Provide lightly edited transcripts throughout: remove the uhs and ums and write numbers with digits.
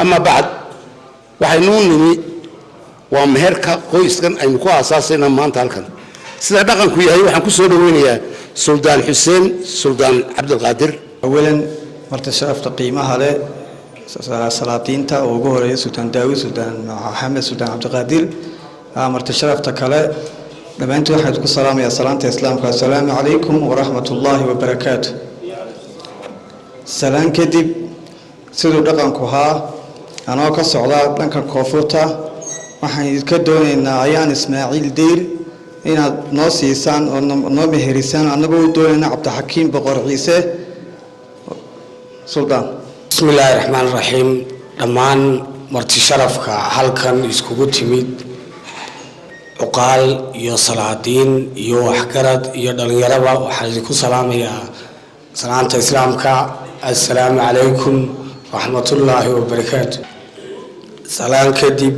أما بعد وحنون ومهرك كويس كان أي مكوا أساسنا ما أنت هالكن سيدا دقن كويه هي وحن كسر وينيا سلطان حسين سلطان عبد القادر أولاً مرتشرف تقييمها له سلاطين تا وجوهر سلطان داوود سلطان محمد سلطان عبد القادر مرتشرف تكلا لما أنتوا حياتكم السلام يا سلام الإسلام السلام عليكم ورحمة الله وبركاته سلام كدب سيدو دقن كوها أنا كسعودة لكن كوفوتا waxaan ka doonaynaa ayaan Ismaaciil Deer inaad noo siisaan oo noo meherisaan anagoo doonayna Cabdixakiim Boqor Ciise Sultan bismillaahir rahmaanir rahiim dhamaan marti sharafka halkan iskugu timid uqaal iyo salaadiin iyo waxgarad iyo dhalinyarada waxaan ku salaamayaa salaanta islaamka assalaamu alaykum rahmatullaahi wa barakaatuh salaan kadib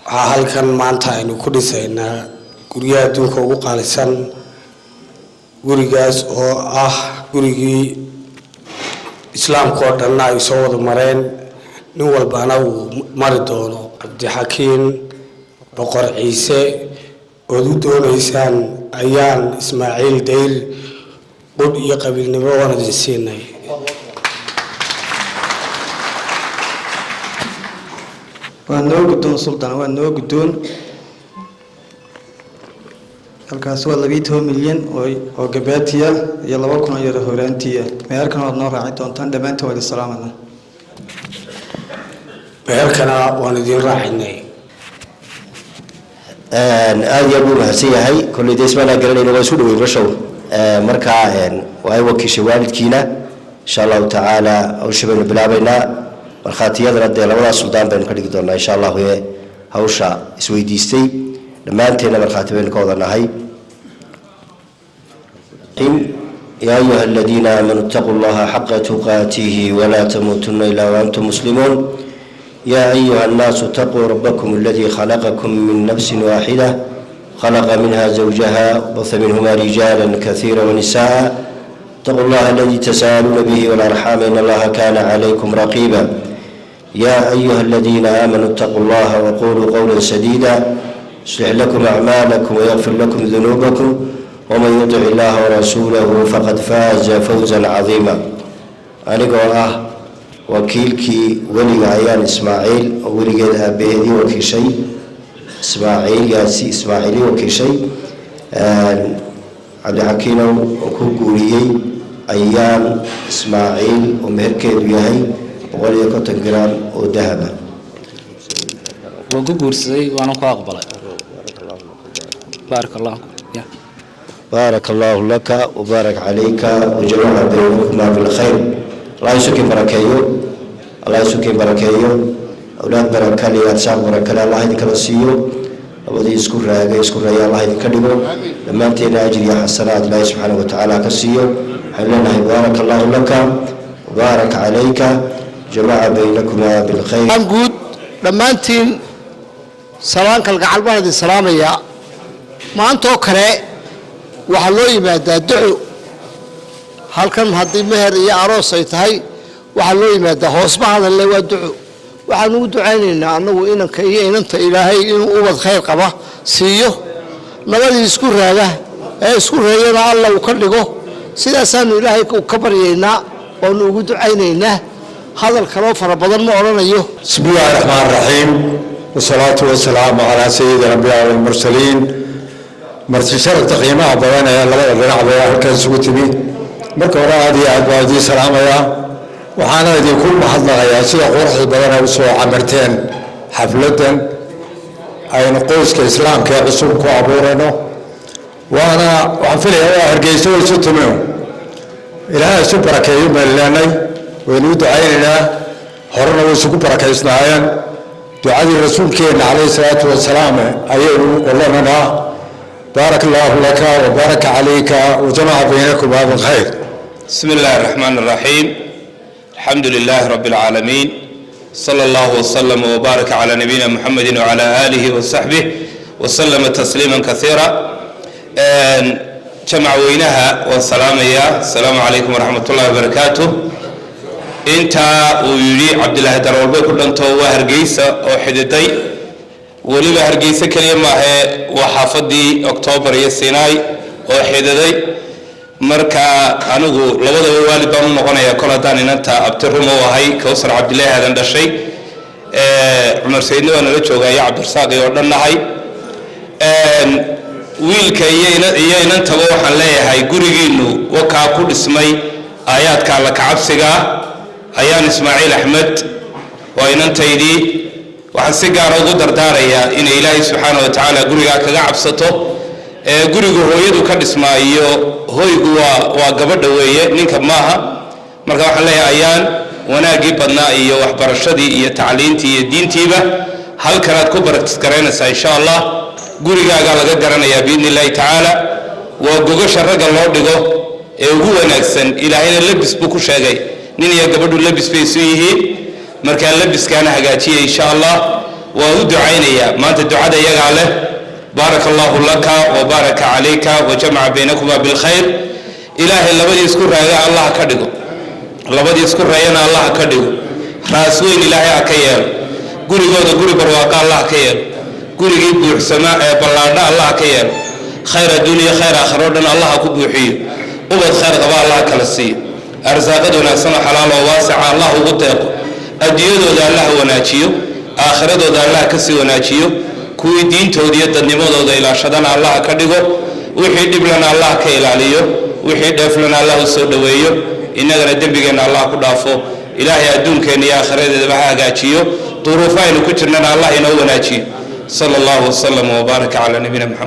halkan maanta aynu ku dhisaynaa guriga adduunka ugu qaalisan gurigaas oo ah gurigii islaamka oo dhan ay soo wada mareen nin walbaana uu mari doono Cabdixakiim Boqor Ciise oo u doonaysaan ayaan Ismaaciil Deer qod iyo qabiilnimo wada siinay ونوجدون سلطان ونوجدون الكاس والله 2 مليون أو جباتيا يلا وكنا يرهورانتيا ما يركنا نور عيدون تان دمانته ولا السلام عليكم بهركنا وندير راحني يا أبو مهسية هاي كل دي اسمنا قرني نواسود ويرشوا مركع وأي وكي شوالد كينا إن شاء الله تعالى أو شباب بلابنا markhaatiyada radda labada suldaan baan ka dhigi doonaa insha Allah hawsha isweydiistay dhamaanteena markhaati baan ka wadanahay يا أيها الذين آمنوا اتقوا الله حق تقاته ولا تموتن إلا وأنتم مسلمون يا أيها الناس اتقوا ربكم الذي خلقكم من نفس واحدة خلق منها زوجها وبث منهما رجالا كثيرا ونساء اتقوا الله الذي تساءلون به والأرحام إن الله كان عليكم رقيبا يا أيها الذين آمنوا اتقوا الله وقولوا قولا سديدا يصلح لكم أعمالكم ويغفر لكم ذنوبكم ومن يطع الله ورسوله فقد فاز فوزا عظيما أنا قال وكيلك ولي عيان إسماعيل ولي أبيدي وكي شيء إسماعيل ياسي إسماعيلي وكي شيء Cabdixakiim ku guuriyay ayaan Ismaaciil oo meherkeedu yahay 150 gram oo dahab ah waan ku guursaday waan ku aqbalay barakallahu laka wa barak alayka wa jama'a baynakuma bil khair Allah yasuki barakeeyo awlaad barakali adsab barakala Allah idinka siiyo أودي يذكر يا الله يكرمه لما أنتنا أجري حسنات الله سبحانه وتعالى كسيه حلنا بارك الله لك وبارك عليك جمع بينكما بالخير. أنقول لما أنتين سلام كالقعال بلد السلام يا ما أنتو كره وحلوي ما دعو هل كان هذي مهر يا عروس يتهي وحلوي ما دهوس بعض اللي ودعو waxaanu u ducaynaynaa annagu inanka iyo inanta ilaahay inuu ubad khayr qaba siiyo nabadii isku raaga ee isku reeyana alla uu ka dhigo sidaasaanu ilaahay ka baryaynaa oo ugu ducaynaynaa hadal kale fara badan ma oranayo bismillaahir rahmaanir rahiim wasalaatu wasalaamu ala sayyidina nabiyina wal mursaliin marti sharafta qiimaha badan ee labada dhinacba halkan isugu timi marka hore aad iyo aad baan idin salaamayaa waxaana idinku mahadnaqayaa sida quruxda badan ay soo camirteen xafladan aynu qoyska islaamka ee cusub ku abuurayno waxaan filayaa Hargeysa way soo tumeeyo ilaahay soo barakeeyo meelanay waynu ducaynaynaa horena way soo barakeysnaayeen ducadii rasuulkeena calayhi salaatu wasalaam ayaynu qolana barakallahu laka wa baraka alayka wa jama'a baynakuma bil khayr bismillahir rahmanir rahim الحمد لله رب العالمين صلى الله وسلم وبارك على نبينا محمد وعلى آله وصحبه وسلم تسليما كثيرا جمع وينها والسلام السلام عليكم ورحمة الله وبركاته inta uu yidhi cabdilaahi darwalbe ku dhanto waa hargeysa oo xididay weliba hargeysa kaliya maahe waa xaafadii Oktoobar iyo Sinai oo xididay marka anigu labadaba waalid baan u noqonayaa kol haddaan inanta abtirumo ahay Kawsar Cabdilaahi aadan dhashay Cumar Sayidna waa nala joogaya Cabdirasaaq iyo dhannahay wiilka iyo inantaba waxaan leeyahay gurigiinu wakaa ku dhismay aayaadka alla ka cabsiga ayaan Ismaaciil Axmed waa inantaydii waxaan si gaar ah ugu dardaarayaa in Ilaahay subxaanahu wa ta'ala guriga kaga cabsato gurigu hooyadu ka dhismaayo hooygu waa gabadha weeye ninka maaha marka waxaan leeyahay ayaan wanaagii badnaa iyo waxbarashadii iyo tacliintii iyo diintiiba halkan aad ku baraktiskareynaysaa insha Allah gurigaaga laga garanayaa biidnillaahi tacaala waa gogasha ragga loo dhigo ee ugu wanaagsan ilaahayna labis buu ku sheegay nin iyo gabadhu labis bay isu yihiin markaa labiskaana hagaajiya insha Allah waa u ducaynayaa maanta ducada iyagaa leh baarakallahu laka wa baraka calayka wa jamaca baynakuma bilkhayr ilaahay labadii isku raaga Allah ka dhigo labadii isku raayana Allah ka dhigo raas weyn ilaahay ka yeelo gurigooda guri barwaaqa Allah ka yeelo gurigii buuxsama ee ballaadha Allah ka yeelo khayr addunya khayr aakhiro dhan Allah ku buuxiyo ubad khayr qaba Allah kala siiyo arsaaqaduna sana xalaal oo waasica Allah ugu deeqo adduunyadooda Allah wanaajiyo aakhiradooda Allah ka sii wanaajiyo kuwii diintooda iyo dadnimadooda ilaashadana Allah ka dhigo wixii dhiblana Allah ka ilaaliyo wixii dheeflana Allah u soo dhaweeyo inagana dambigeena Allah ku dhaafo ilaahay adduunkeena iyo aakhiradooda ha hagaajiyo duruufaaynu ku jirnana Allah inoo wanaajiyo sallallahu alaihi wa sallam wa baraka ala nabiyina Muhammad